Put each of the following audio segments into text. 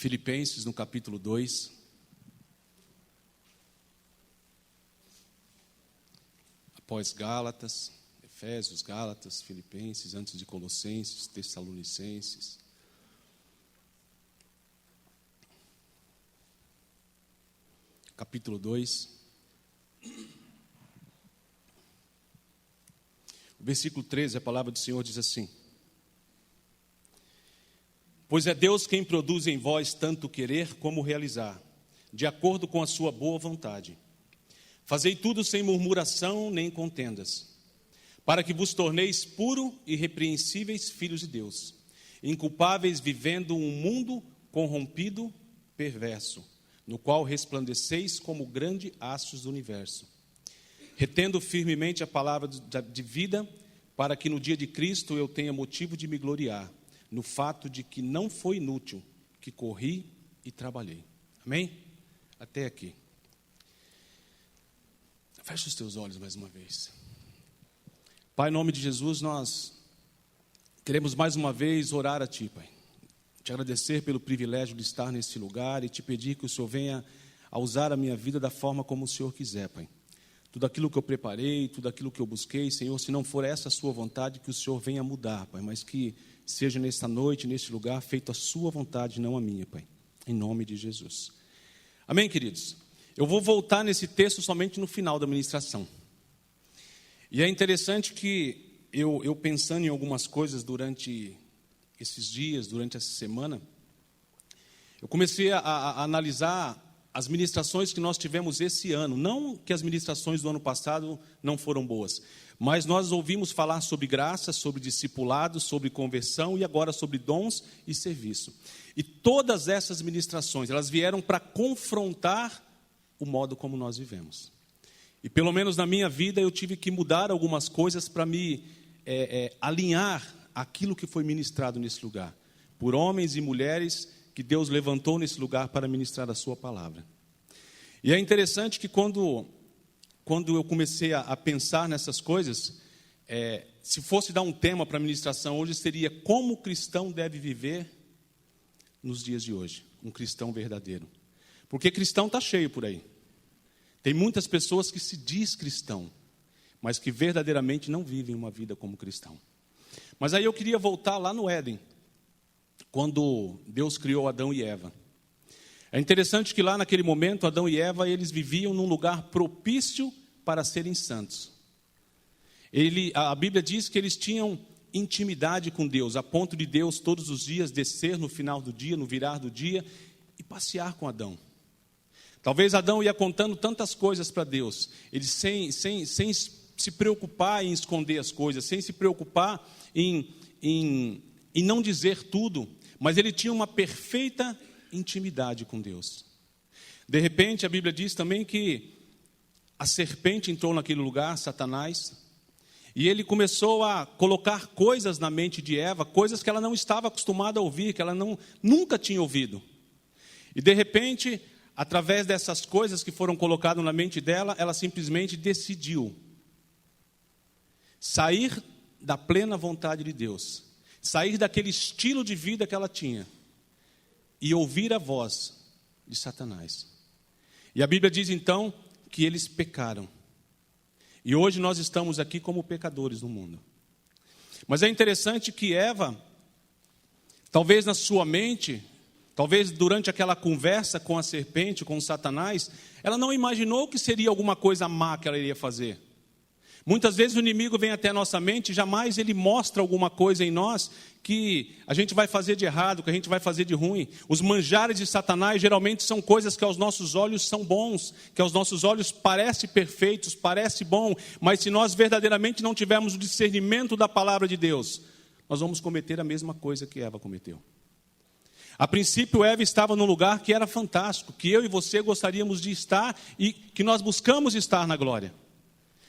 Filipenses, no capítulo 2. Após Gálatas, Efésios, Gálatas, Filipenses, antes de Colossenses, Tessalonicenses. Capítulo 2. O versículo 13, a palavra do Senhor diz assim: pois é Deus quem produz em vós tanto querer como realizar, de acordo com a sua boa vontade. Fazei tudo sem murmuração nem contendas, para que vos torneis puro e irrepreensíveis filhos de Deus, inculpáveis vivendo um mundo corrompido, perverso, no qual resplandeceis como grande astros do universo, retendo firmemente a palavra de vida, para que no dia de Cristo eu tenha motivo de me gloriar, no fato de que não foi inútil, que corri e trabalhei. Amém? Até aqui. Feche os teus olhos mais uma vez. Pai, em nome de Jesus, nós queremos mais uma vez orar a Ti, Pai. Te agradecer pelo privilégio de estar nesse lugar e te pedir que o Senhor venha a usar a minha vida da forma como o Senhor quiser, Pai. Tudo aquilo que eu preparei, tudo aquilo que eu busquei, Senhor, se não for essa a sua vontade, que o Senhor venha mudar, Pai, mas que seja nesta noite, neste lugar, feito a sua vontade, não a minha, Pai. Em nome de Jesus. Amém, queridos? Eu vou voltar nesse texto somente no final da ministração. E é interessante que eu pensando em algumas coisas durante esses dias, durante essa semana, eu comecei a analisar as ministrações que nós tivemos esse ano. Não que as ministrações do ano passado não foram boas, mas nós ouvimos falar sobre graça, sobre discipulado, sobre conversão e agora sobre dons e serviço. E todas essas ministrações, elas vieram para confrontar o modo como nós vivemos. E pelo menos na minha vida eu tive que mudar algumas coisas para me alinhar àquilo que foi ministrado nesse lugar, por homens e mulheres que Deus levantou nesse lugar para ministrar a sua palavra. E é interessante que quando eu comecei a pensar nessas coisas, se fosse dar um tema para a ministração hoje, seria como o cristão deve viver nos dias de hoje, um cristão verdadeiro. Porque cristão está cheio por aí. Tem muitas pessoas que se diz cristão, mas que verdadeiramente não vivem uma vida como cristão. Mas aí eu queria voltar lá no Éden, quando Deus criou Adão e Eva. É interessante que lá naquele momento, Adão e Eva, eles viviam num lugar propício para serem santos. A Bíblia diz que eles tinham intimidade com Deus, a ponto de Deus todos os dias descer no final do dia, no virar do dia, e passear com Adão. Talvez Adão ia contando tantas coisas para Deus, ele sem se preocupar em esconder as coisas, sem se preocupar em não dizer tudo, mas ele tinha uma perfeita intimidade com Deus. De repente, a Bíblia diz também que a serpente entrou naquele lugar, Satanás, e ele começou a colocar coisas na mente de Eva, coisas que ela não estava acostumada a ouvir, que ela nunca tinha ouvido. E de repente, através dessas coisas que foram colocadas na mente dela, ela simplesmente decidiu sair da plena vontade de Deus, sair daquele estilo de vida que ela tinha e ouvir a voz de Satanás. E a Bíblia diz então que eles pecaram. E hoje nós estamos aqui como pecadores no mundo. Mas é interessante que Eva, talvez na sua mente, talvez durante aquela conversa com a serpente, com Satanás, ela não imaginou que seria alguma coisa má que ela iria fazer. Muitas vezes o inimigo vem até a nossa mente, jamais ele mostra alguma coisa em nós que a gente vai fazer de errado, que a gente vai fazer de ruim. Os manjares de Satanás geralmente são coisas que aos nossos olhos são bons, que aos nossos olhos parecem perfeitos, parece bom, mas se nós verdadeiramente não tivermos o discernimento da palavra de Deus, nós vamos cometer a mesma coisa que Eva cometeu. A princípio, Eva estava num lugar que era fantástico, que eu e você gostaríamos de estar e que nós buscamos estar na glória.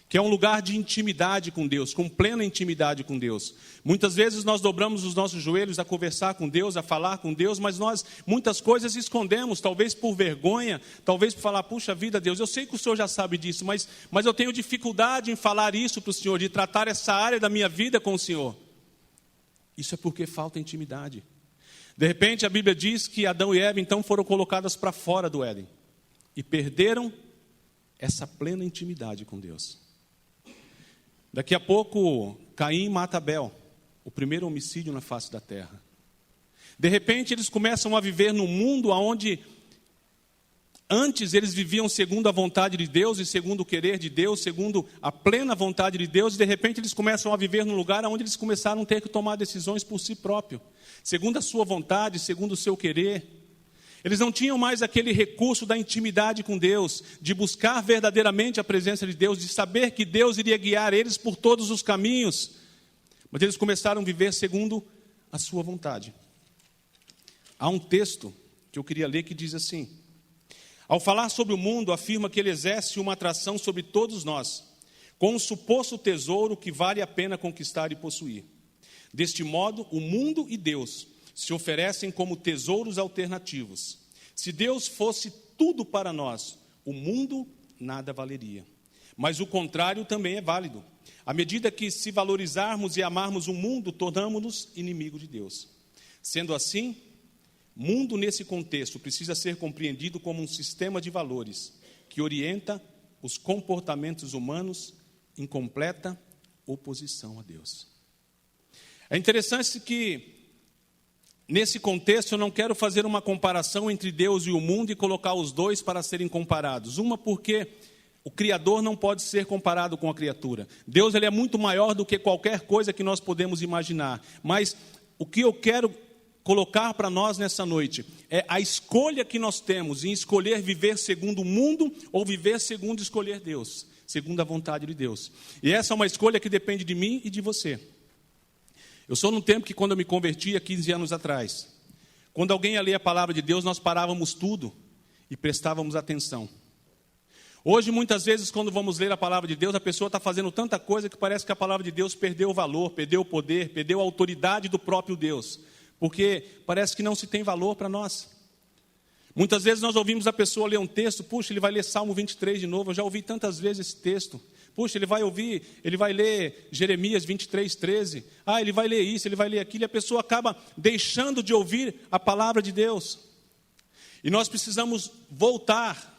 Que é um lugar de intimidade com Deus, com plena intimidade com Deus. Muitas vezes nós dobramos os nossos joelhos a conversar com Deus, a falar com Deus, mas nós muitas coisas escondemos, talvez por vergonha, talvez por falar, puxa vida, Deus, eu sei que o Senhor já sabe disso, mas eu tenho dificuldade em falar isso para o Senhor, de tratar essa área da minha vida com o Senhor. Isso é porque falta intimidade. De repente a Bíblia diz que Adão e Eva então foram colocados para fora do Éden e perderam essa plena intimidade com Deus. Daqui a pouco Caim mata Abel, o primeiro homicídio na face da terra. De repente eles começam a viver num mundo onde antes eles viviam segundo a vontade de Deus e segundo o querer de Deus, segundo a plena vontade de Deus, e de repente eles começam a viver num lugar onde eles começaram a ter que tomar decisões por si próprio, segundo a sua vontade, segundo o seu querer. Eles não tinham mais aquele recurso da intimidade com Deus, de buscar verdadeiramente a presença de Deus, de saber que Deus iria guiar eles por todos os caminhos, mas eles começaram a viver segundo a sua vontade. Há um texto que eu queria ler que diz assim: ao falar sobre o mundo, afirma que ele exerce uma atração sobre todos nós, com um suposto tesouro que vale a pena conquistar e possuir. Deste modo, o mundo e Deus se oferecem como tesouros alternativos. Se Deus fosse tudo para nós, o mundo nada valeria. Mas o contrário também é válido. À medida que se valorizarmos e amarmos o mundo, tornamos-nos inimigos de Deus. Sendo assim, mundo nesse contexto precisa ser compreendido como um sistema de valores que orienta os comportamentos humanos em completa oposição a Deus. É interessante que, nesse contexto, eu não quero fazer uma comparação entre Deus e o mundo e colocar os dois para serem comparados. Uma, porque o Criador não pode ser comparado com a criatura. Deus, ele é muito maior do que qualquer coisa que nós podemos imaginar. Mas o que eu quero colocar para nós nessa noite é a escolha que nós temos em escolher viver segundo o mundo ou viver segundo escolher Deus, segundo a vontade de Deus. E essa é uma escolha que depende de mim e de você. Eu sou num tempo que, quando eu me converti há 15 anos atrás, quando alguém ia ler a palavra de Deus, nós parávamos tudo e prestávamos atenção. Hoje, muitas vezes, quando vamos ler a palavra de Deus, a pessoa está fazendo tanta coisa que parece que a palavra de Deus perdeu o valor, perdeu o poder, perdeu a autoridade do próprio Deus, porque parece que não se tem valor para nós. Muitas vezes nós ouvimos a pessoa ler um texto, puxa, ele vai ler Salmo 23 de novo, eu já ouvi tantas vezes esse texto. Puxa, ele vai ler Jeremias 23, 13. Ele vai ler isso, ele vai ler aquilo, e a pessoa acaba deixando de ouvir a palavra de Deus. E nós precisamos voltar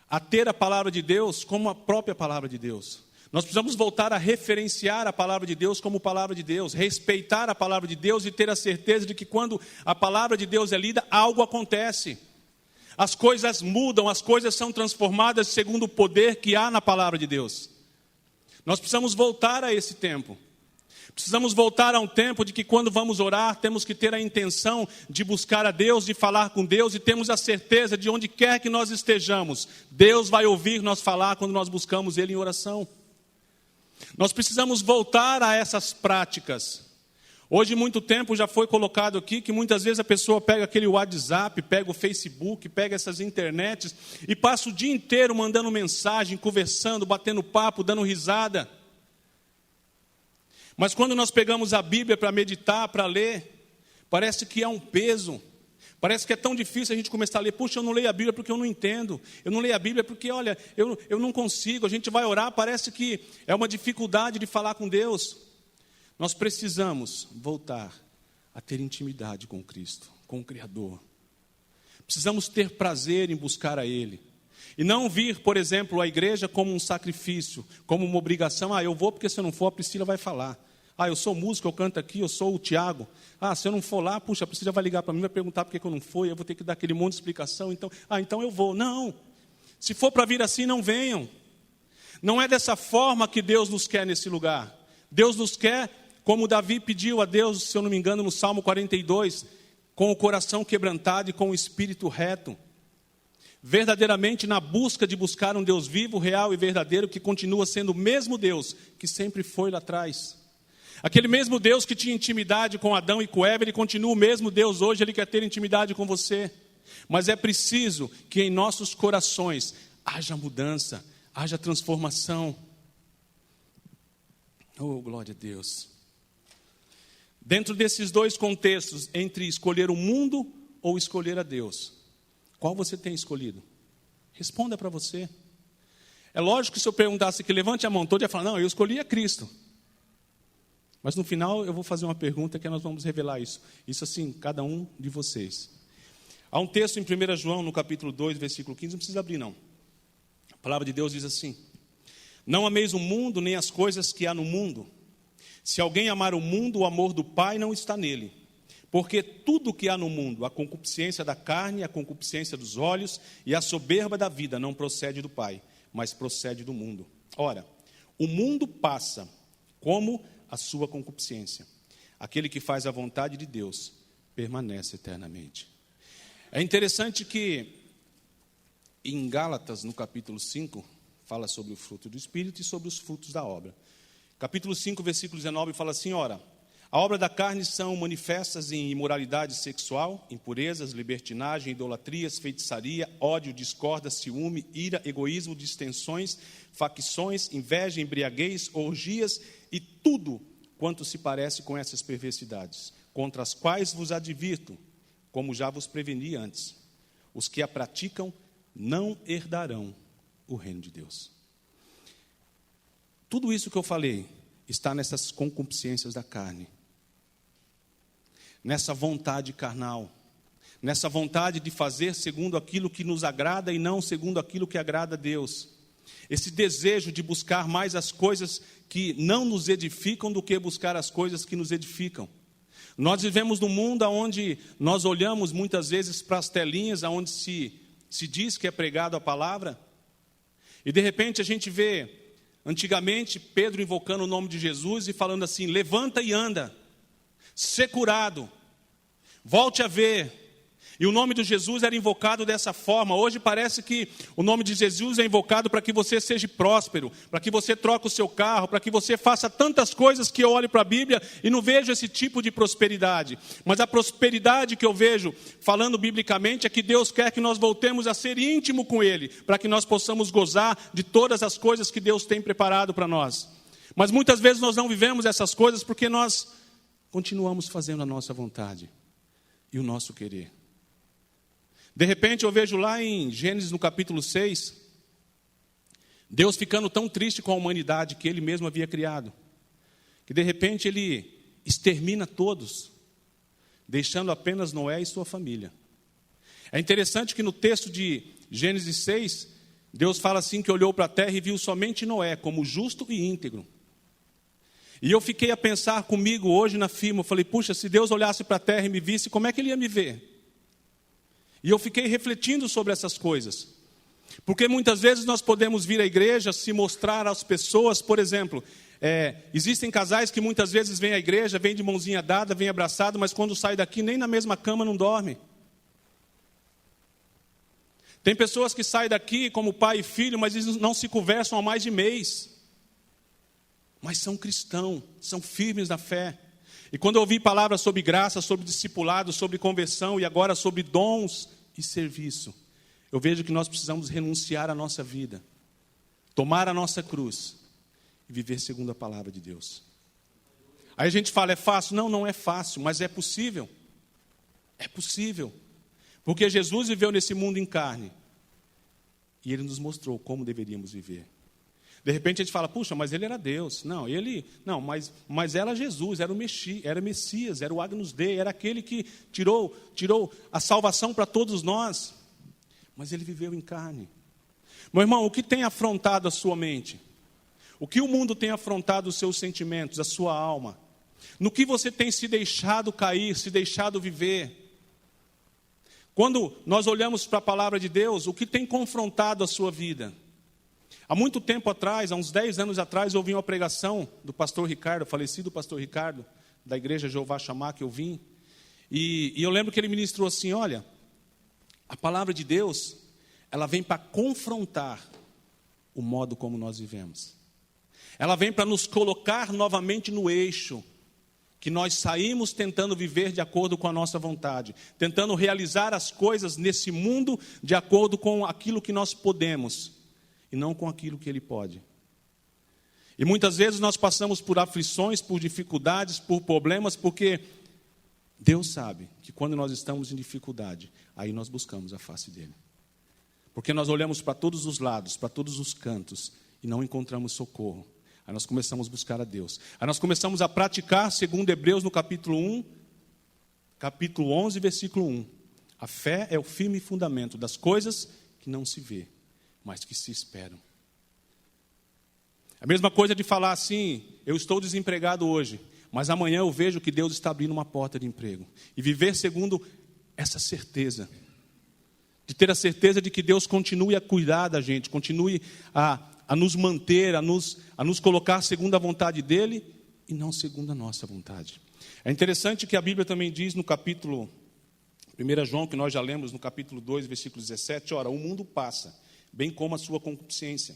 a ter a palavra de Deus como a própria palavra de Deus. Nós precisamos voltar a referenciar a palavra de Deus como palavra de Deus, respeitar a palavra de Deus e ter a certeza de que quando a palavra de Deus é lida, algo acontece. As coisas mudam, as coisas são transformadas segundo o poder que há na palavra de Deus. Nós precisamos voltar a esse tempo. Precisamos voltar a um tempo de que, quando vamos orar, temos que ter a intenção de buscar a Deus, de falar com Deus, e temos a certeza de onde quer que nós estejamos, Deus vai ouvir nós falar quando nós buscamos Ele em oração. Nós precisamos voltar a essas práticas. Hoje, muito tempo já foi colocado aqui que muitas vezes a pessoa pega aquele WhatsApp, pega o Facebook, pega essas internets e passa o dia inteiro mandando mensagem, conversando, batendo papo, dando risada. Mas quando nós pegamos a Bíblia para meditar, para ler, parece que é um peso. Parece que é tão difícil a gente começar a ler. Puxa, eu não leio a Bíblia porque eu não entendo. Eu não leio a Bíblia porque, olha, eu não consigo. A gente vai orar, parece que é uma dificuldade de falar com Deus. Nós precisamos voltar a ter intimidade com Cristo, com o Criador. Precisamos ter prazer em buscar a Ele. E não vir, por exemplo, à igreja como um sacrifício, como uma obrigação. Eu vou porque se eu não for, a Priscila vai falar. Eu sou músico, eu canto aqui, eu sou o Tiago. Se eu não for lá, puxa, a Priscila vai ligar para mim, vai perguntar por que eu não fui, eu vou ter que dar aquele monte de explicação. Então eu vou. Não. Se for para vir assim, não venham. Não é dessa forma que Deus nos quer nesse lugar. Deus nos quer, como Davi pediu a Deus, se eu não me engano, no Salmo 42, com o coração quebrantado e com o espírito reto. Verdadeiramente na busca de buscar um Deus vivo, real e verdadeiro, que continua sendo o mesmo Deus que sempre foi lá atrás. Aquele mesmo Deus que tinha intimidade com Adão e com Eva, Ele continua o mesmo Deus hoje, Ele quer ter intimidade com você. Mas é preciso que em nossos corações haja mudança, haja transformação. Oh, glória a Deus. Dentro desses dois contextos, entre escolher o mundo ou escolher a Deus, qual você tem escolhido? Responda para você. É lógico que se eu perguntasse aqui, levante a mão toda, ia falar, não, eu escolhi a Cristo. Mas no final eu vou fazer uma pergunta que nós vamos revelar isso. Isso assim, cada um de vocês. Há um texto em 1 João, no capítulo 2, versículo 15, não precisa abrir não. A palavra de Deus diz assim: não ameis o mundo, nem as coisas que há no mundo. Se alguém amar o mundo, o amor do Pai não está nele. Porque tudo que há no mundo, a concupiscência da carne, a concupiscência dos olhos e a soberba da vida, não procede do Pai, mas procede do mundo. Ora, o mundo passa como a sua concupiscência. Aquele que faz a vontade de Deus permanece eternamente. É interessante que em Gálatas, no capítulo 5, fala sobre o fruto do Espírito e sobre os frutos da obra. Capítulo 5, versículo 19, fala assim: ora, a obra da carne são manifestas em imoralidade sexual, impurezas, libertinagem, idolatrias, feitiçaria, ódio, discórdia, ciúme, ira, egoísmo, distensões, facções, inveja, embriaguez, orgias e tudo quanto se parece com essas perversidades, contra as quais vos advirto, como já vos preveni antes. Os que a praticam não herdarão o reino de Deus. Tudo isso que eu falei está nessas concupiscências da carne, nessa vontade carnal, nessa vontade de fazer segundo aquilo que nos agrada e não segundo aquilo que agrada a Deus. Esse desejo de buscar mais as coisas que não nos edificam do que buscar as coisas que nos edificam. Nós vivemos num mundo onde nós olhamos muitas vezes para as telinhas onde se diz que é pregado a palavra, e de repente a gente vê, antigamente, Pedro invocando o nome de Jesus e falando assim: levanta e anda, ser curado, volte a ver. E o nome de Jesus era invocado dessa forma. Hoje parece que o nome de Jesus é invocado para que você seja próspero, para que você troque o seu carro, para que você faça tantas coisas que eu olho para a Bíblia e não vejo esse tipo de prosperidade. Mas a prosperidade que eu vejo, falando biblicamente, é que Deus quer que nós voltemos a ser íntimo com Ele, para que nós possamos gozar de todas as coisas que Deus tem preparado para nós. Mas muitas vezes nós não vivemos essas coisas porque nós continuamos fazendo a nossa vontade e o nosso querer. De repente eu vejo lá em Gênesis no capítulo 6, Deus ficando tão triste com a humanidade que Ele mesmo havia criado, que de repente Ele extermina todos, deixando apenas Noé e sua família. É interessante que no texto de Gênesis 6, Deus fala assim que olhou para a terra e viu somente Noé como justo e íntegro. E eu fiquei a pensar comigo hoje na firma, eu falei: puxa, se Deus olhasse para a terra e me visse, como é que Ele ia me ver? E eu fiquei refletindo sobre essas coisas. Porque muitas vezes nós podemos vir à igreja, se mostrar às pessoas, por exemplo, existem casais que muitas vezes vêm à igreja, vêm de mãozinha dada, vêm abraçado, mas quando sai daqui nem na mesma cama não dorme. Tem pessoas que saem daqui como pai e filho, mas eles não se conversam há mais de mês. Mas são cristãos, são firmes na fé. E quando eu ouvi palavras sobre graça, sobre discipulado, sobre conversão e agora sobre dons e serviço, eu vejo que nós precisamos renunciar à nossa vida, tomar a nossa cruz e viver segundo a palavra de Deus. Aí a gente fala: é fácil? Não, não é fácil, mas é possível. É possível. Porque Jesus viveu nesse mundo em carne e Ele nos mostrou como deveríamos viver. De repente a gente fala: puxa, mas Ele era Deus. Mas era Jesus, era o Messias, era o Agnus Dei, era aquele que tirou a salvação para todos nós. Mas Ele viveu em carne. Meu irmão, o que tem afrontado a sua mente? O que o mundo tem afrontado os seus sentimentos, a sua alma? No que você tem se deixado cair, se deixado viver? Quando nós olhamos para a palavra de Deus, o que tem confrontado a sua vida? Há muito tempo atrás, há uns 10 anos atrás, eu ouvi uma pregação do pastor Ricardo, falecido pastor Ricardo, da igreja Jeová Shammah, que eu vim. E eu lembro que ele ministrou assim: olha, a palavra de Deus, ela vem para confrontar o modo como nós vivemos. Ela vem para nos colocar novamente no eixo, que nós saímos tentando viver de acordo com a nossa vontade, tentando realizar as coisas nesse mundo de acordo com aquilo que nós podemos, e não com aquilo que Ele pode. E muitas vezes nós passamos por aflições, por dificuldades, por problemas, porque Deus sabe que quando nós estamos em dificuldade, aí nós buscamos a face dEle. Porque nós olhamos para todos os lados, para todos os cantos, e não encontramos socorro. Aí nós começamos a buscar a Deus. Aí nós começamos a praticar, segundo Hebreus, no capítulo 1, capítulo 11, versículo 1. A fé é o firme fundamento das coisas que não se vê, mas que se esperam. A mesma coisa de falar assim, eu estou desempregado hoje, mas amanhã eu vejo que Deus está abrindo uma porta de emprego. E viver segundo essa certeza. De ter a certeza de que Deus continue a cuidar da gente, continue a nos manter, a nos colocar segundo a vontade dEle e não segundo a nossa vontade. É interessante que a Bíblia também diz no capítulo 1 João, que nós já lemos no capítulo 2, versículo 17, ora, o mundo passa, bem como a sua concupiscência.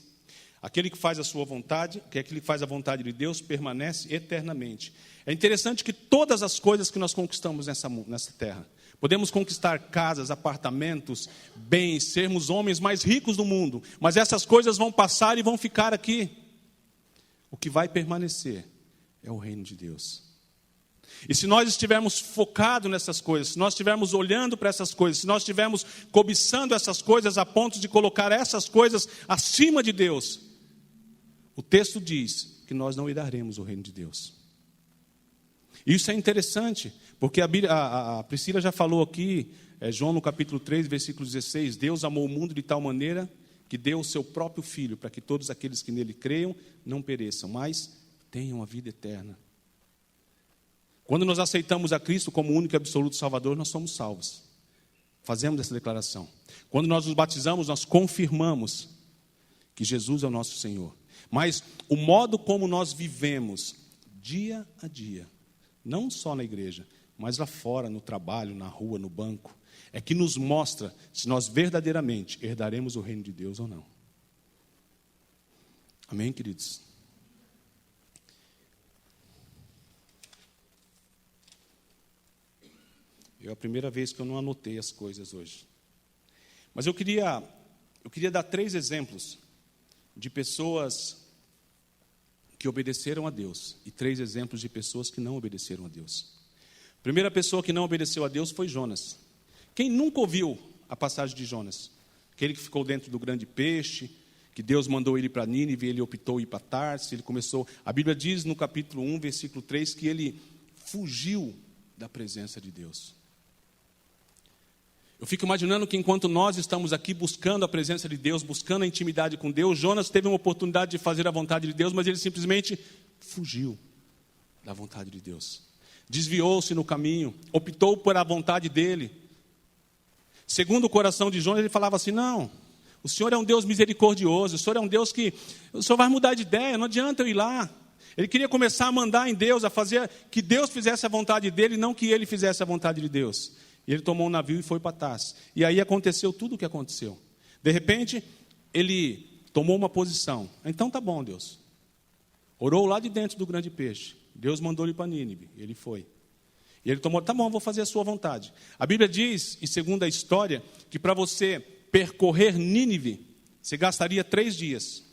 Aquele que faz a sua vontade, que é aquele que faz a vontade de Deus, permanece eternamente. É interessante que todas as coisas que nós conquistamos nessa terra, podemos conquistar casas, apartamentos, bens, sermos homens mais ricos do mundo, mas essas coisas vão passar e vão ficar aqui. O que vai permanecer é o reino de Deus. E se nós estivermos focados nessas coisas, se nós estivermos olhando para essas coisas, se nós estivermos cobiçando essas coisas a ponto de colocar essas coisas acima de Deus, o texto diz que nós não herdaremos o reino de Deus. Isso é interessante, porque a Priscila já falou aqui, João no capítulo 3, versículo 16, Deus amou o mundo de tal maneira que deu o seu próprio Filho, para que todos aqueles que nele creiam não pereçam, mas tenham a vida eterna. Quando nós aceitamos a Cristo como único e absoluto Salvador, nós somos salvos. Fazemos essa declaração. Quando nós nos batizamos, nós confirmamos que Jesus é o nosso Senhor. Mas o modo como nós vivemos, dia a dia, não só na igreja, mas lá fora, no trabalho, na rua, no banco, é que nos mostra se nós verdadeiramente herdaremos o reino de Deus ou não. Amém, queridos? É a primeira vez que eu não anotei as coisas hoje. Mas eu queria dar 3 exemplos de pessoas que obedeceram a Deus e 3 exemplos de pessoas que não obedeceram a Deus. A primeira pessoa que não obedeceu a Deus foi Jonas. Quem nunca ouviu a passagem de Jonas? Aquele que ficou dentro do grande peixe, que Deus mandou ele para Nínive, ele optou ir para Tarsis, ele começou... A Bíblia diz no capítulo 1, versículo 3, que ele fugiu da presença de Deus. Eu fico imaginando que enquanto nós estamos aqui buscando a presença de Deus, buscando a intimidade com Deus, Jonas teve uma oportunidade de fazer a vontade de Deus, mas ele simplesmente fugiu da vontade de Deus. Desviou-se no caminho, optou por a vontade dele. Segundo o coração de Jonas, ele falava assim, não, o Senhor é um Deus misericordioso, o Senhor é um Deus que... O Senhor vai mudar de ideia, não adianta eu ir lá. Ele queria começar a mandar em Deus, a fazer que Deus fizesse a vontade dele, não que ele fizesse a vontade de Deus. E ele tomou um navio e foi para Tarsis. E aí aconteceu tudo o que aconteceu. De repente, ele tomou uma posição. Então tá bom, Deus. Orou lá de dentro do grande peixe. Deus mandou ele para Nínive. Ele foi. E ele tomou, tá bom, vou fazer a sua vontade. A Bíblia diz, e segundo a história, que para você percorrer Nínive, você gastaria 3 dias.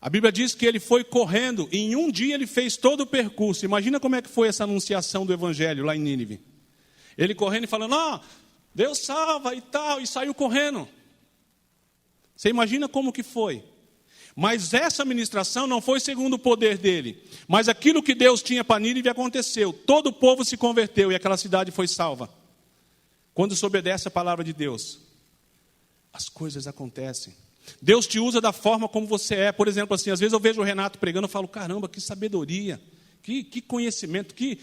A Bíblia diz que ele foi correndo, e em um dia ele fez todo o percurso. Imagina como é que foi essa anunciação do Evangelho lá em Nínive. Ele correndo e falando, Deus salva e tal, e saiu correndo. Você imagina como que foi? Mas essa ministração não foi segundo o poder dele. Mas aquilo que Deus tinha para Nínive aconteceu. Todo o povo se converteu e aquela cidade foi salva. Quando se obedece a palavra de Deus, as coisas acontecem. Deus te usa da forma como você é. Por exemplo, assim, às vezes eu vejo o Renato pregando e falo, caramba, que sabedoria, que conhecimento, que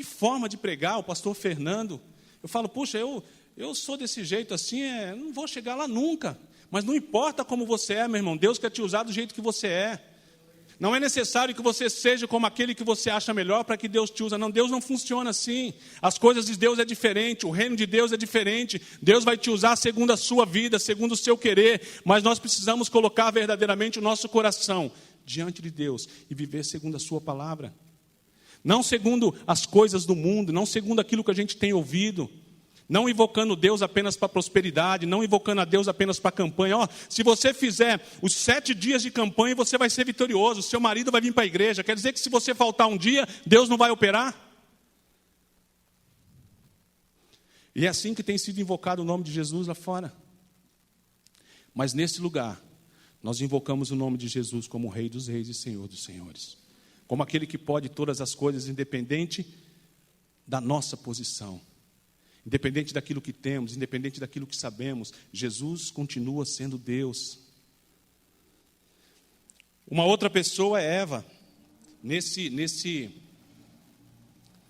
forma de pregar, o pastor Fernando. Eu falo, puxa, eu sou desse jeito assim, não vou chegar lá nunca. Mas não importa como você é, meu irmão, Deus quer te usar do jeito que você é. Não é necessário que você seja como aquele que você acha melhor para que Deus te use. Não, Deus não funciona assim. As coisas de Deus é diferente, o reino de Deus é diferente. Deus vai te usar segundo a sua vida, segundo o seu querer. Mas nós precisamos colocar verdadeiramente o nosso coração diante de Deus e viver segundo a sua palavra. Não segundo as coisas do mundo, não segundo aquilo que a gente tem ouvido. Não invocando Deus apenas para prosperidade, não invocando a Deus apenas para campanha. Se você fizer os 7 dias de campanha, você vai ser vitorioso. Seu marido vai vir para a igreja. Quer dizer que se você faltar um dia, Deus não vai operar? E é assim que tem sido invocado o nome de Jesus lá fora. Mas nesse lugar, nós invocamos o nome de Jesus como Rei dos Reis e Senhor dos Senhores. Como aquele que pode todas as coisas, independente da nossa posição. Independente daquilo que temos, independente daquilo que sabemos, Jesus continua sendo Deus. Uma outra pessoa é Eva.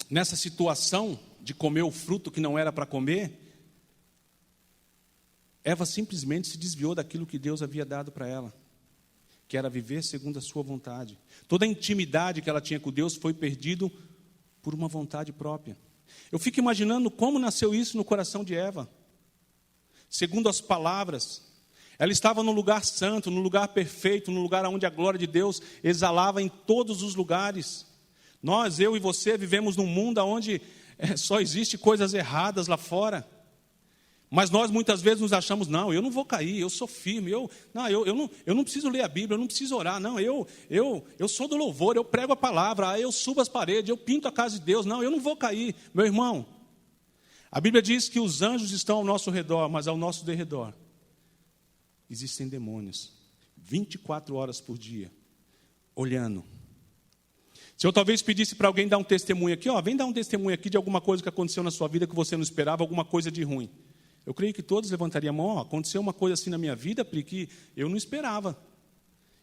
Nessa situação de comer o fruto que não era para comer, Eva simplesmente se desviou daquilo que Deus havia dado para ela, que era viver segundo a sua vontade. Toda a intimidade que ela tinha com Deus foi perdido por uma vontade própria. Eu fico imaginando como nasceu isso no coração de Eva. Segundo as palavras, ela estava no lugar santo, no lugar perfeito, no lugar onde a glória de Deus exalava em todos os lugares. Nós, eu e você, vivemos num mundo onde só existe coisas erradas lá fora. Mas nós muitas vezes nos achamos, não, eu não vou cair, eu sou firme, eu não preciso ler a Bíblia, eu não preciso orar, não, eu sou do louvor, eu prego a palavra, eu subo as paredes, eu pinto a casa de Deus, não, eu não vou cair. Meu irmão, a Bíblia diz que os anjos estão ao nosso redor, mas ao nosso derredor existem demônios, 24 horas por dia, olhando. Se eu talvez pedisse para alguém dar um testemunho aqui, vem dar um testemunho aqui de alguma coisa que aconteceu na sua vida que você não esperava, alguma coisa de ruim. Eu creio que todos levantariam a mão. Aconteceu uma coisa assim na minha vida, Pri, que eu não esperava.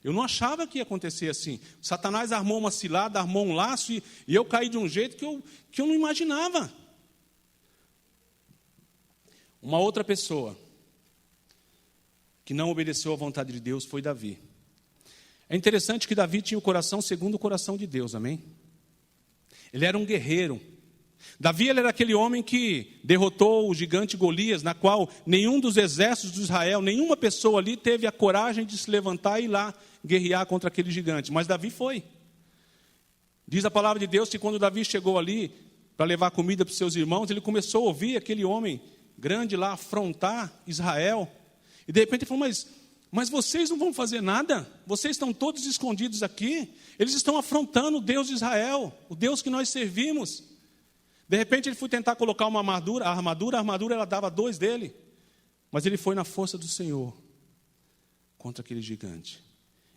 Eu não achava que ia acontecer assim. Satanás armou uma cilada, armou um laço e eu caí de um jeito que eu não imaginava. Uma outra pessoa que não obedeceu à vontade de Deus foi Davi. É interessante que Davi tinha o coração segundo o coração de Deus, amém? Ele era um guerreiro. Davi ele era aquele homem que derrotou o gigante Golias, na qual nenhum dos exércitos de Israel, nenhuma pessoa ali teve a coragem de se levantar e ir lá guerrear contra aquele gigante. Mas Davi foi. Diz a palavra de Deus que quando Davi chegou ali para levar comida para os seus irmãos, ele começou a ouvir aquele homem grande lá afrontar Israel. E de repente ele falou, mas vocês não vão fazer nada? Vocês estão todos escondidos aqui? Eles estão afrontando o Deus de Israel, o Deus que nós servimos. De repente ele foi tentar colocar uma armadura, a armadura ela dava 2 dele. Mas ele foi na força do Senhor contra aquele gigante.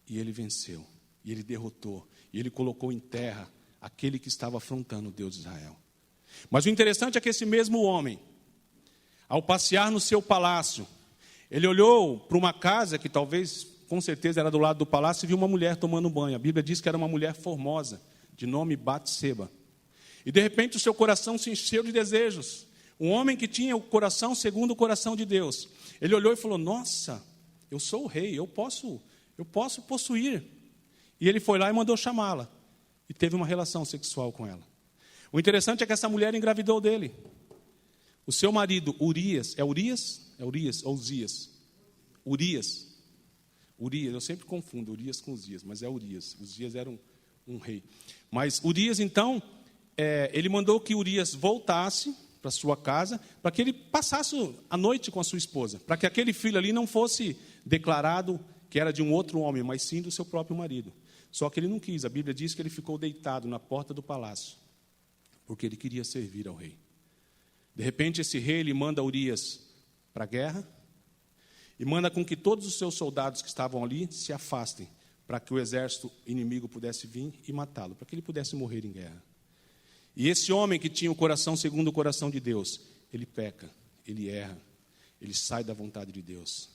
E ele venceu, e ele derrotou, e ele colocou em terra aquele que estava afrontando o Deus de Israel. Mas o interessante é que esse mesmo homem, ao passear no seu palácio, ele olhou para uma casa que talvez, com certeza, era do lado do palácio e viu uma mulher tomando banho. A Bíblia diz que era uma mulher formosa, de nome Batseba. E de repente o seu coração se encheu de desejos. Um homem que tinha o coração segundo o coração de Deus. Ele olhou e falou, nossa, eu sou o rei, eu posso possuir. E ele foi lá e mandou chamá-la. E teve uma relação sexual com ela. O interessante é que essa mulher engravidou dele. O seu marido, Urias, é Urias ou Uzias? Urias, eu sempre confundo Urias com Uzias, mas é Urias. Uzias era um rei. Mas Urias, então, ele mandou que Urias voltasse para sua casa, para que ele passasse a noite com a sua esposa, para que aquele filho ali não fosse declarado que era de um outro homem, mas sim do seu próprio marido. Só que ele não quis. A Bíblia diz que ele ficou deitado na porta do palácio, porque ele queria servir ao rei. De repente, esse rei ele manda Urias para a guerra e manda com que todos os seus soldados que estavam ali se afastem, para que o exército inimigo pudesse vir e matá-lo, para que ele pudesse morrer em guerra. E esse homem que tinha o coração segundo o coração de Deus, ele peca, ele erra, ele sai da vontade de Deus.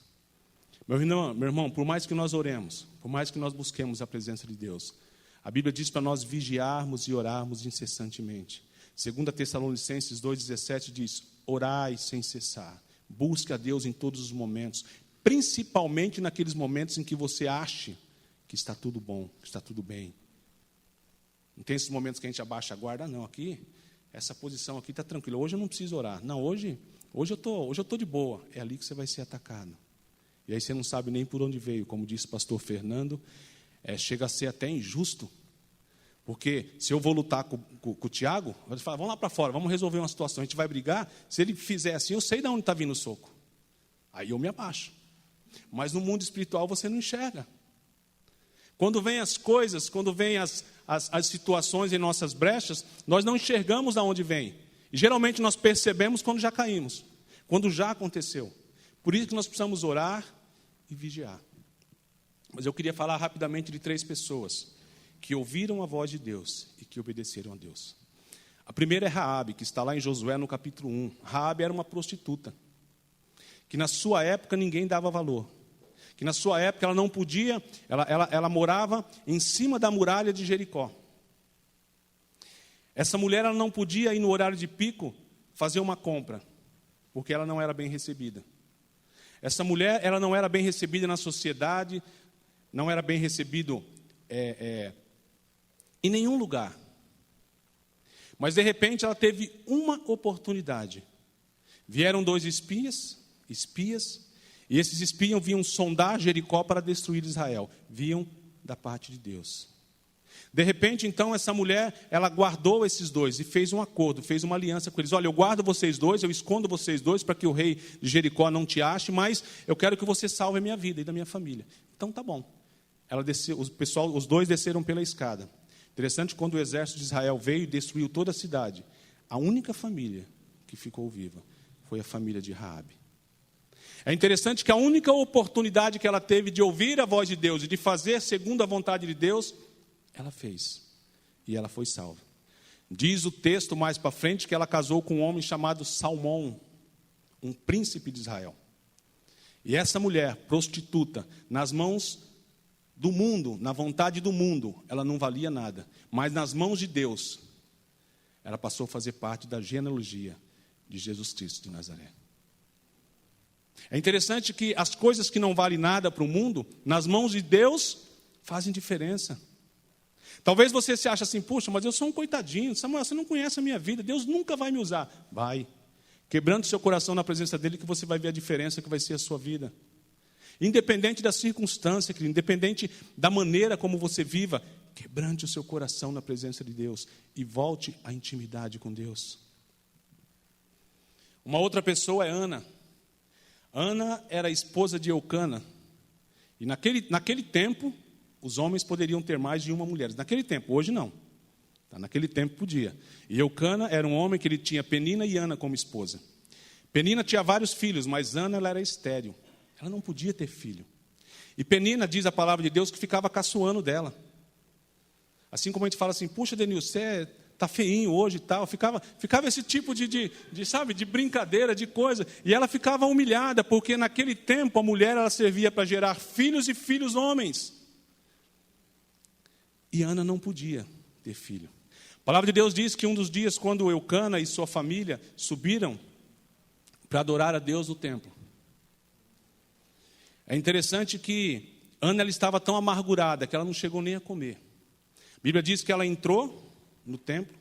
Meu irmão, por mais que nós oremos, por mais que nós busquemos a presença de Deus, a Bíblia diz para nós vigiarmos e orarmos incessantemente. 2 Tessalonicenses 2,17 diz, orai sem cessar, busque a Deus em todos os momentos, principalmente naqueles momentos em que você ache que está tudo bom, que está tudo bem. Não tem esses momentos que a gente abaixa a guarda, não, aqui, essa posição aqui está tranquila, hoje eu não preciso orar, não, hoje eu estou de boa, é ali que você vai ser atacado. E aí você não sabe nem por onde veio, como disse o pastor Fernando, chega a ser até injusto, porque se eu vou lutar com o Tiago, eu vou falar, vamos lá para fora, vamos resolver uma situação, a gente vai brigar, se ele fizer assim, eu sei de onde está vindo o soco. Aí eu me abaixo. Mas no mundo espiritual você não enxerga. Quando vem as coisas, quando vem as situações em nossas brechas, nós não enxergamos de onde vem. E geralmente nós percebemos quando já caímos, quando já aconteceu. Por isso que nós precisamos orar e vigiar. Mas eu queria falar rapidamente de 3 pessoas que ouviram a voz de Deus e que obedeceram a Deus. A primeira é Raabe, que está lá em Josué no capítulo 1. Raabe era uma prostituta, que na sua época ninguém dava valor. Que na sua época ela não podia, ela morava em cima da muralha de Jericó. Essa mulher ela não podia ir no horário de pico fazer uma compra, porque ela não era bem recebida. Essa mulher ela não era bem recebida na sociedade, não era bem recebido em nenhum lugar. Mas de repente ela teve uma oportunidade. Vieram 2 espias, e esses espias vinham sondar Jericó para destruir Israel. Vinham da parte de Deus. De repente, então, essa mulher, ela guardou esses 2 e fez um acordo, fez uma aliança com eles. Olha, eu guardo vocês 2, eu escondo vocês 2 para que o rei de Jericó não te ache, mas eu quero que você salve a minha vida e da minha família. Então, tá bom. Ela desceu, os 2 desceram pela escada. Interessante, quando o exército de Israel veio e destruiu toda a cidade, a única família que ficou viva foi a família de Raabe. É interessante que a única oportunidade que ela teve de ouvir a voz de Deus e de fazer segundo a vontade de Deus, ela fez. E ela foi salva. Diz o texto mais para frente que ela casou com um homem chamado Salmão, um príncipe de Israel. E essa mulher, prostituta, nas mãos do mundo, na vontade do mundo, ela não valia nada. Mas nas mãos de Deus, ela passou a fazer parte da genealogia de Jesus Cristo de Nazaré. É interessante que as coisas que não valem nada para o mundo, nas mãos de Deus, fazem diferença. Talvez você se ache assim, puxa, mas eu sou um coitadinho, Samuel, você não conhece a minha vida, Deus nunca vai me usar. Vai, quebrando seu coração na presença dEle, que você vai ver a diferença que vai ser a sua vida. Independente da circunstância, querido, independente da maneira como você viva, quebrante o seu coração na presença de Deus e volte à intimidade com Deus. Uma outra pessoa é Ana. Ana era a esposa de Eucana. E naquele tempo, os homens poderiam ter mais de uma mulher. Naquele tempo, hoje não. Naquele tempo podia. E Eucana era um homem que ele tinha Penina e Ana como esposa. Penina tinha vários filhos, mas Ana ela era estéril. Ela não podia ter filho. E Penina, diz a palavra de Deus, que ficava caçoando dela. Assim como a gente fala assim, puxa, Denilson, você está feinho hoje e tal. Ficava esse tipo de brincadeira, de coisa. E ela ficava humilhada, porque naquele tempo a mulher ela servia para gerar filhos e filhos homens. E Ana não podia ter filho. A palavra de Deus diz que um dos dias, quando Eucana e sua família subiram para adorar a Deus no templo, é interessante que Ana ela estava tão amargurada que ela não chegou nem a comer. A Bíblia diz que ela entrou no templo,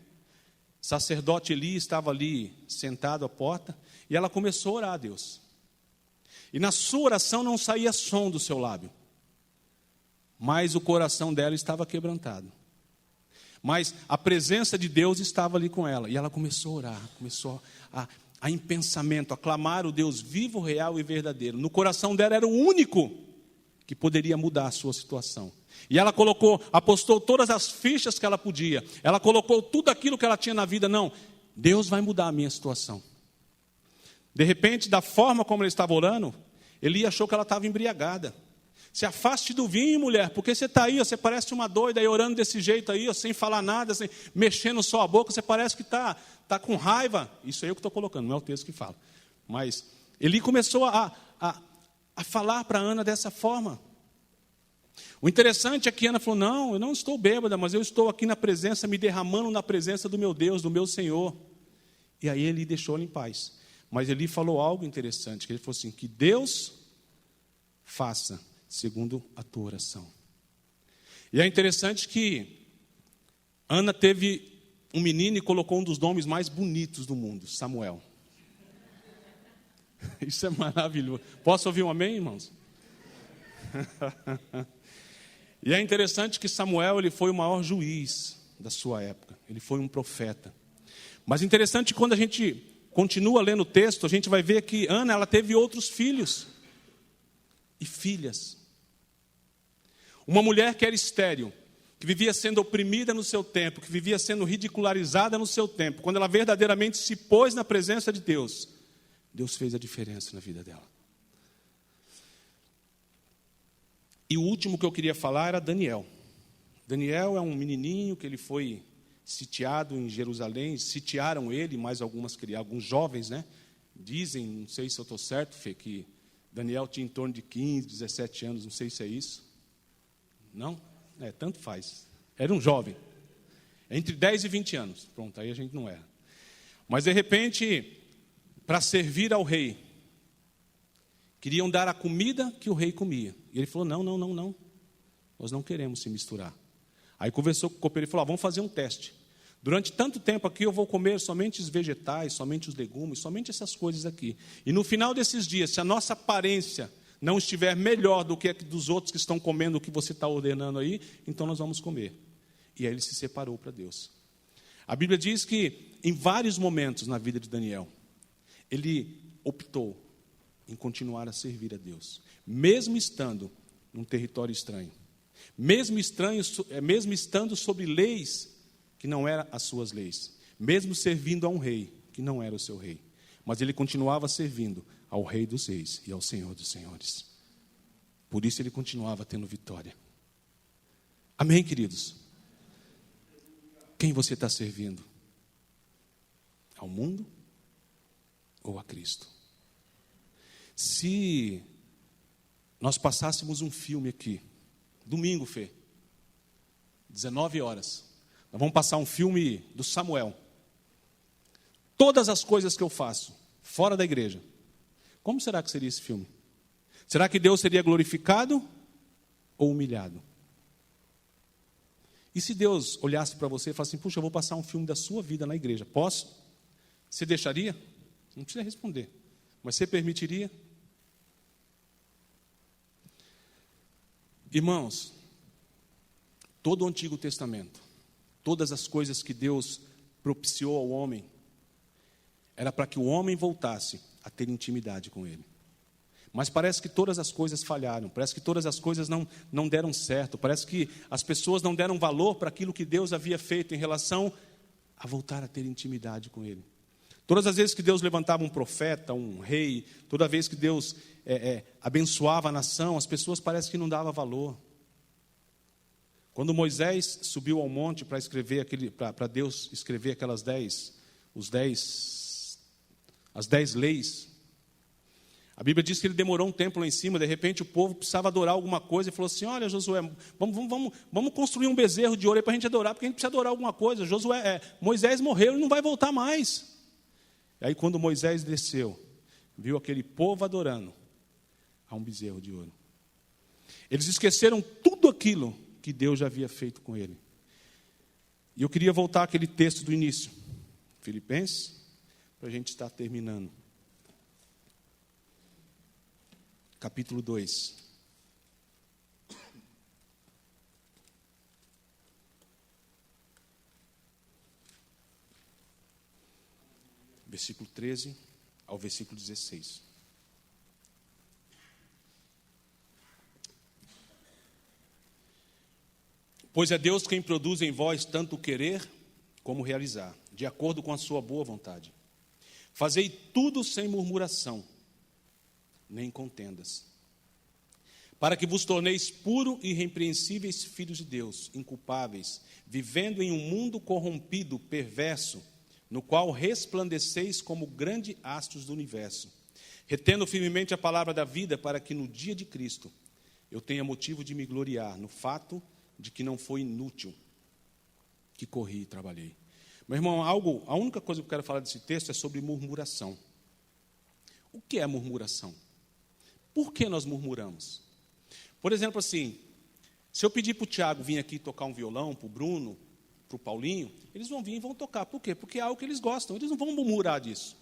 o sacerdote Eli estava ali sentado à porta, e ela começou a orar a Deus. E na sua oração não saía som do seu lábio, mas o coração dela estava quebrantado. Mas a presença de Deus estava ali com ela, e ela começou a orar, começou em pensamento, a clamar o Deus vivo, real e verdadeiro. No coração dela era o único que poderia mudar a sua situação. E ela apostou todas as fichas que ela podia. Ela colocou tudo aquilo que ela tinha na vida. Não, Deus vai mudar a minha situação. De repente, da forma como ela estava orando, Eli achou que ela estava embriagada. Se afaste do vinho, mulher, porque você está aí, você parece uma doida aí, orando desse jeito aí, sem falar nada, mexendo só a boca, você parece que está com raiva. Isso aí é eu que estou colocando, não é o texto que fala. Mas Eli começou a falar para Ana dessa forma. O interessante é que Ana falou, não, eu não estou bêbada, mas eu estou aqui na presença, me derramando na presença do meu Deus, do meu Senhor. E aí Eli deixou ela em paz. Mas Eli falou algo interessante, que ele falou assim, que Deus faça segundo a tua oração. E é interessante que Ana teve um menino e colocou um dos nomes mais bonitos do mundo, Samuel. Isso é maravilhoso. Posso ouvir um amém, irmãos? E é interessante que Samuel ele foi o maior juiz da sua época. Ele foi um profeta. Mas interessante que quando a gente continua lendo o texto, a gente vai ver que Ana ela teve outros filhos e filhas. Uma mulher que era estéril, que vivia sendo oprimida no seu tempo, que vivia sendo ridicularizada no seu tempo, quando ela verdadeiramente se pôs na presença de Deus, Deus fez a diferença na vida dela. E o último que eu queria falar era Daniel. Daniel é um menininho que ele foi sitiado em Jerusalém, sitiaram ele, mais alguns jovens, né? Dizem, não sei se eu estou certo, Fê, que Daniel tinha em torno de 15, 17 anos, não sei se é isso. Não? Tanto faz. Era um jovem. Entre 10 e 20 anos. Pronto, aí a gente não era. Mas, de repente, para servir ao rei, queriam dar a comida que o rei comia. E ele falou, não. Nós não queremos se misturar. Aí conversou com o copeiro e falou, vamos fazer um teste. Durante tanto tempo aqui eu vou comer somente os vegetais, somente os legumes, somente essas coisas aqui. E no final desses dias, se a nossa aparência não estiver melhor do que a dos outros que estão comendo o que você está ordenando aí, então nós vamos comer. E aí ele se separou para Deus. A Bíblia diz que em vários momentos na vida de Daniel, ele optou em continuar a servir a Deus, mesmo estando num território estranho, mesmo estando sobre leis que não eram as suas leis, mesmo servindo a um rei que não era o seu rei, mas ele continuava servindo ao Rei dos Reis e ao Senhor dos Senhores. Por isso ele continuava tendo vitória. Amém, queridos? Quem você está servindo? Ao mundo ou a Cristo? Se nós passássemos um filme aqui, domingo, Fê, 19 horas, nós vamos passar um filme do Samuel. Todas as coisas que eu faço, fora da igreja, como será que seria esse filme? Será que Deus seria glorificado ou humilhado? E se Deus olhasse para você e falasse assim, puxa, eu vou passar um filme da sua vida na igreja, posso? Você deixaria? Não precisa responder. Mas você permitiria? Irmãos, todo o Antigo Testamento, todas as coisas que Deus propiciou ao homem, era para que o homem voltasse a ter intimidade com Ele. Mas parece que todas as coisas falharam, parece que todas as coisas não deram certo, parece que as pessoas não deram valor para aquilo que Deus havia feito em relação a voltar a ter intimidade com Ele. Todas as vezes que Deus levantava um profeta, um rei, toda vez que Deus abençoava a nação, as pessoas parecem que não davam valor. Quando Moisés subiu ao monte para Deus escrever as 10 leis, a Bíblia diz que ele demorou um tempo lá em cima, de repente o povo precisava adorar alguma coisa, e falou assim, olha Josué, vamos construir um bezerro de ouro para a gente adorar, porque a gente precisa adorar alguma coisa. Moisés morreu e não vai voltar mais. E aí quando Moisés desceu, viu aquele povo adorando a um bezerro de ouro. Eles esqueceram tudo aquilo que Deus já havia feito com ele. E eu queria voltar àquele texto do início, Filipenses, para a gente estar terminando. Capítulo 2. Versículo 13 ao versículo 16. Pois é Deus quem produz em vós tanto o querer como o realizar, de acordo com a sua boa vontade. Fazei tudo sem murmuração, nem contendas, para que vos torneis puros e irrepreensíveis filhos de Deus, inculpáveis, vivendo em um mundo corrompido, perverso, no qual resplandeceis como grandes astros do universo, retendo firmemente a palavra da vida, para que no dia de Cristo eu tenha motivo de me gloriar no fato de que não foi inútil que corri e trabalhei. Meu irmão, a única coisa que eu quero falar desse texto é sobre murmuração. O que é murmuração? Por que nós murmuramos? Por exemplo, assim, se eu pedir para o Tiago vir aqui tocar um violão, para o Bruno, para o Paulinho, eles vão vir e vão tocar. Por quê? Porque é algo que eles gostam, eles não vão murmurar disso.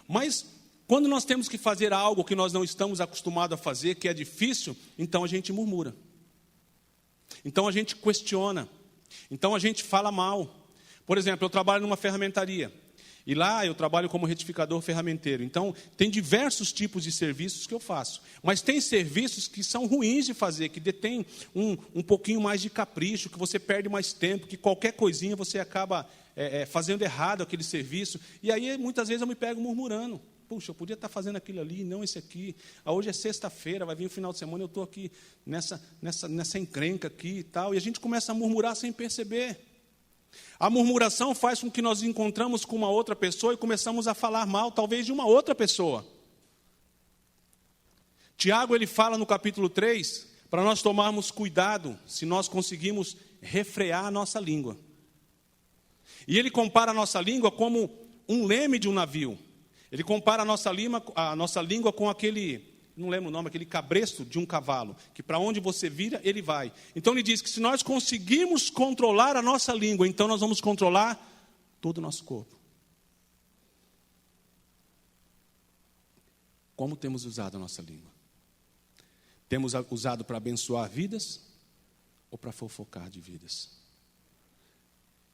Mas, quando nós temos que fazer algo que nós não estamos acostumados a fazer, que é difícil, então a gente murmura. Então a gente questiona. Então a gente fala mal. Por exemplo, eu trabalho numa ferramentaria. E lá eu trabalho como retificador ferramenteiro. Então, tem diversos tipos de serviços que eu faço. Mas tem serviços que são ruins de fazer, que detêm um pouquinho mais de capricho, que você perde mais tempo, que qualquer coisinha você acaba fazendo errado aquele serviço. E aí, muitas vezes, eu me pego murmurando. puxa, eu podia estar fazendo aquilo ali, não esse aqui. Hoje é sexta-feira, vai vir o final de semana, eu estou aqui nessa encrenca aqui e tal. E a gente começa a murmurar sem perceber. A murmuração faz com que nós encontramos com uma outra pessoa e começamos a falar mal, talvez, de uma outra pessoa. Tiago, ele fala no capítulo 3, para nós tomarmos cuidado se nós conseguimos refrear a nossa língua. E ele compara a nossa língua como um leme de um navio. Ele compara a nossa língua com aquele, não lembro o nome, aquele cabresto de um cavalo, que para onde você vira, ele vai. Então ele diz que se nós conseguirmos controlar a nossa língua, então nós vamos controlar todo o nosso corpo. Como temos usado a nossa língua? Temos usado para abençoar vidas ou para fofocar de vidas?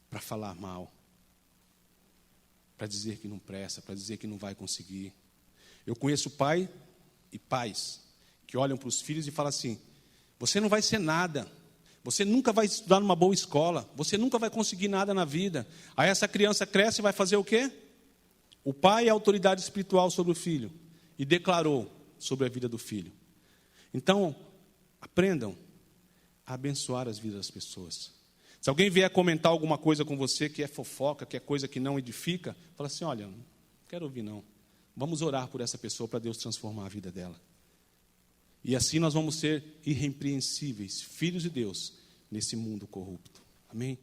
Para falar mal? Para dizer que não presta, para dizer que não vai conseguir? Eu conheço pai e pais que olham para os filhos e falam assim: você não vai ser nada, você nunca vai estudar numa boa escola, você nunca vai conseguir nada na vida. Aí essa criança cresce e vai fazer o quê? O pai é a autoridade espiritual sobre o filho e declarou sobre a vida do filho. Então, aprendam a abençoar as vidas das pessoas. Se alguém vier comentar alguma coisa com você que é fofoca, que é coisa que não edifica, fala assim: olha, não quero ouvir não. Vamos orar por essa pessoa para Deus transformar a vida dela. E assim nós vamos ser irrepreensíveis, filhos de Deus, nesse mundo corrupto. Amém?